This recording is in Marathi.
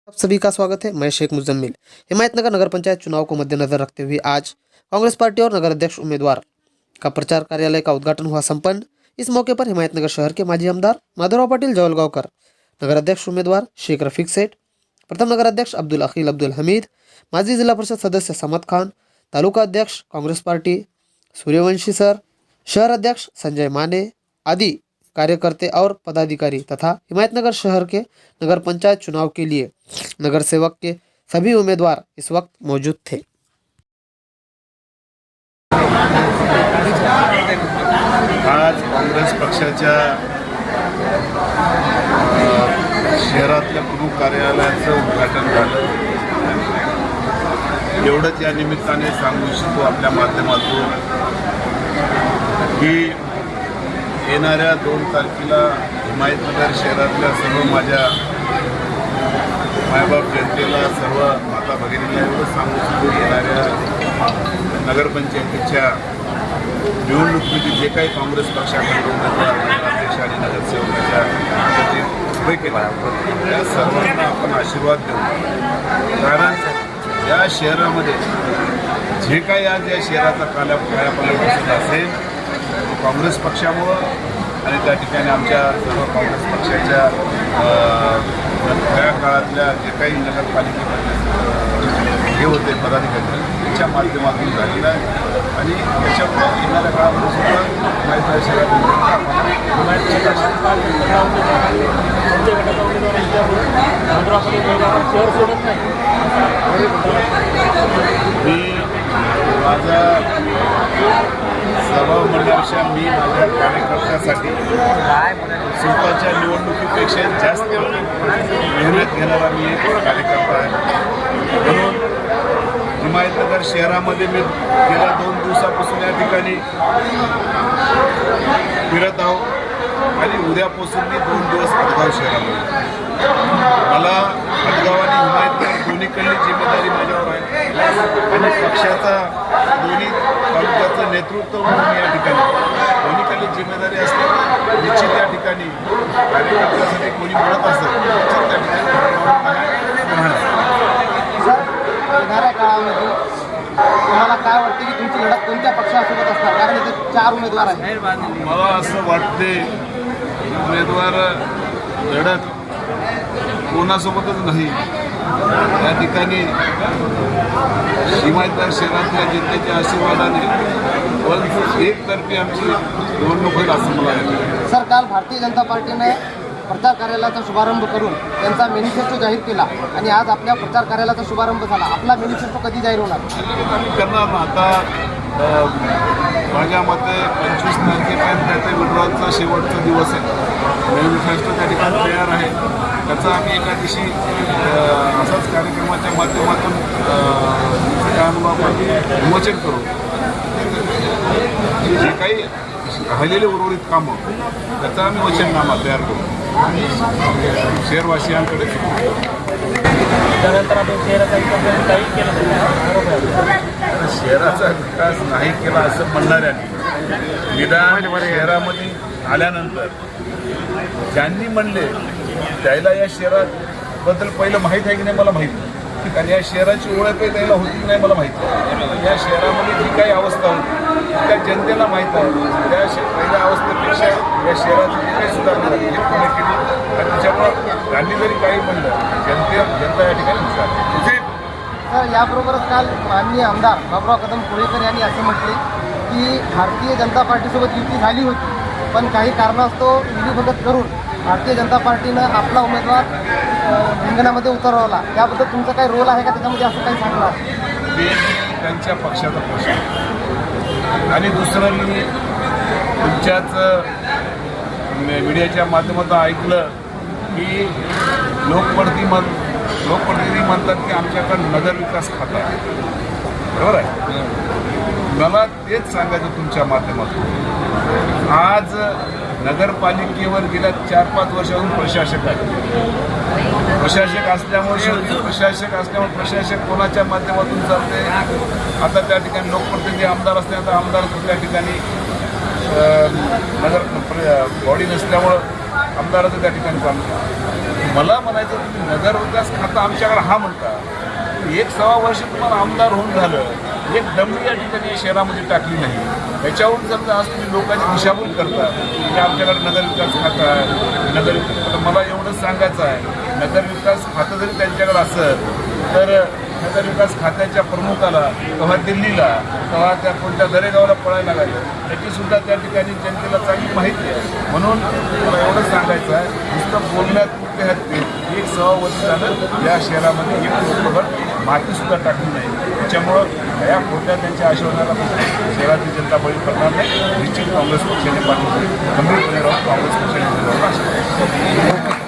आप सभी का स्वागत है। मैं शेख मुजम्मिल। हिमायतनगर नगर पंचायत चुनाव को मद्देनजर रखते हुए आज कांग्रेस पार्टी और नगर अध्यक्ष उम्मीदवार का प्रचार कार्यालय का उद्घाटन हुआ संपन्न। इस मौके पर हिमायतनगर शहर के माजी आमदार माधवराव पाटिल जवलगावकर, नगर अध्यक्ष उम्मीदवार शेख रफीक सेठ, प्रथम नगर अध्यक्ष अब्दुल अखिल अब्दुल हमीद, माजी जिला परिषद सदस्य समद खान, तालुका अध्यक्ष कांग्रेस पार्टी सूर्यवंशी सर, शहर अध्यक्ष संजय माने आदि कार्यकर्ते और पदाधिकारी तथा हिमायतनगर शहर के नगर पंचायत चुनाव के लिए नगर सेवक के सभी उम्मीदवार इस वक्त मौजूद थे। आज काँग्रेस पक्षाच्या शहरातल्या प्रमुख कार्यालयाचं उद्घाटन झालं। एवढंच या निमित्ताने सांगू इच्छितो आपल्या माध्यमातून की येणाऱ्या 2 तारखेला हिमायतनगर शहरातल्या सर्व माझ्या मायबाप जनतेला, सर्व माता भगिनीला एवढं सांगू इच्छितो, येणाऱ्या नगरपंचायतीच्या निवडणुकीमध्ये जे काही काँग्रेस पक्षाकडून उमेदवार, नगराध्यक्ष आणि नगरसेवकाच्या जे उभे केला त्या सर्वांना आपण आशीर्वाद देऊ। कारण या शहरामध्ये जे काही आज या शहराचा कायापालट दिसत असेल काँग्रेस पक्षामुळं आणि त्या ठिकाणी आमच्या सर्व काँग्रेस पक्षाच्या त्या काळातल्या जे काही नगरपालिकेमध्ये हे होते पदाधिकारी त्याच्या माध्यमातून झालेलं आहे आणि त्याच्यामुळे येणाऱ्या काळामध्ये सुद्धा माहिती शहरात मी माझा स्वभाव म्हणण्यापेक्षा मी माझ्या कार्यकर्त्यासाठी स्वतःच्या निवडणुकीपेक्षा जास्त मेहनत घेणारा मी एक कार्यकर्ता आहे। म्हणून हिमायतनगर शहरामध्ये मी गेल्या 2 दिवसापासून या ठिकाणी फिरत आहो आणि उद्यापासून मी 2 दिवस हदगाव शहरामध्ये। मला हदगाव आणि हिमायतनगर दोन्हीकडली जिम्मेदारी माझ्यावर आहे आणि पक्षाचा दोन्ही तालुक्याचं नेतृत्व म्हणून या ठिकाणी दोन्हीकडली जिम्मेदारी असल्याने निश्चित या ठिकाणी कार्यकर्त्यासाठी कोणी म्हणत असेल निश्चित त्या ठिकाणी येणाऱ्या काळामध्ये तुम्हाला काय वाटते की तुमची लढत कोणत्या पक्षासोबत असणार? कारण इथे 4 उमेदवार आहेत। मला असं वाटते उमेदवार लढत कोणासोबतच नाही, या ठिकाणी हिमायतनगर शहरातल्या जनतेच्या आशीर्वादाने पण एकतर्फी आमची निवडणूक होईल असं मला वाटतं। सर, काल भारतीय जनता पार्टीने प्रचार कार्यालयाचा शुभारंभ करून त्यांचा मॅनिफेस्टो जाहीर केला आणि आज आपल्या प्रचार कार्यालयाचा शुभारंभ झाला। आपला मॅनिफेस्टो कधी जाहीर होणार? आम्ही करणार ना आता माझ्या मते 25 तारखेपर्यंत ते विड्रॉलचा शेवटचा दिवस आहे। मॅनिफेस्टो त्या ठिकाणी तयार आहे, त्याचा आम्ही एका दिवशी असाच कार्यक्रमाच्या माध्यमातून विमोचन करू। जे काही राहिलेले उर्वरित कामं त्याचा आम्ही वचननामा तयार करू शहरवासियांकडे। त्यानंतर आपण शहराचा विकास नाही केला असं म्हणणाऱ्यांनी निदान शहरामध्ये आल्यानंतर ज्यांनी म्हणले त्याला या शहराबद्दल पहिलं माहीत आहे की नाही मला माहीत नाही, कारण या शहराची ओळख आहे त्याला होती की नाही मला माहीत नाही। या शहरामध्ये जी काही अवस्था होती त्या जनतेला माहीत आहे। त्या पहिल्या अवस्थेपेक्षा या शहराची जी काही सुधारणा झाली हे पुणे केली आणि त्याच्यामुळं त्यांनी जरी काही म्हणलं जनता या ठिकाणी हुशार। सर, याबरोबरच काल माननीय आमदार बाबुराव कदम कोळेकर यांनी असे म्हटले की भारतीय जनता पार्टीसोबत युती झाली होती पण काही कारणास्तव विलीभगत करून भारतीय जनता पार्टीनं आपला उमेदवार रिंगणामध्ये उतरवला। याबद्दल तुमचा काही रोल आहे का त्याच्यामध्ये, असं काही सांगणार? ते त्यांच्या पक्षाचा प्रश्न आणि दुसरं मी तुमच्याच मीडियाच्या माध्यमातून ऐकलं की लोकप्रतिनिधी म्हणतात की आमच्याकडे नगर विकास खाता आहे, बरोबर आहे। मला तेच सांगायचं तुमच्या माध्यमातून, आज नगरपालिकेवर गेल्या 4-5 वर्षापासून प्रशासक आहे। प्रशासक असल्यामुळे प्रशासक कोणाच्या माध्यमातून चालते? आता त्या ठिकाणी लोकप्रतिनिधी आमदार असल्यानंतर आमदार त्या ठिकाणी नगर बॉडी नसल्यामुळं आमदाराचं त्या ठिकाणी काम मला म्हणायचं तुम्ही नगर विकास खाता आमच्याकडे हा म्हणता, 1-1.25 वर्ष तुम्हाला आमदार होऊन झालं, एक दमडी या ठिकाणी शहरामध्ये टाकली नाही. याच्यावरून समजा आज तुम्ही लोकांची दिशाभूल करता की आमच्याकडे नगर विकास खाता आहे, नगर विकास. आता मला एवढंच सांगायचं आहे, नगर विकास खातं जरी त्यांच्याकडे असेल तर नगर विकास खात्याच्या प्रमुखाला केव्हा दिल्लीला केव्हा त्या कोणत्या दरेगावला पळायला लागलं याचीसुद्धा त्या ठिकाणी जनतेला चांगली माहिती आहे. म्हणून मला एवढंच सांगायचं आहे, नुसतं बोलण्यात कुठे आहेत ते 1-1.25 वर्ष झालं या शहरामध्ये एक लोकभर मातीसुद्धा टाकली नाही. त्याच्यामुळं या खोट्या त्यांच्या आश्वासनाला शहराची जनता बळी पडणार नाही. निश्चित काँग्रेस पक्षाने पाठिंबा गंभीरपणे राहून काँग्रेस पक्षाने आशा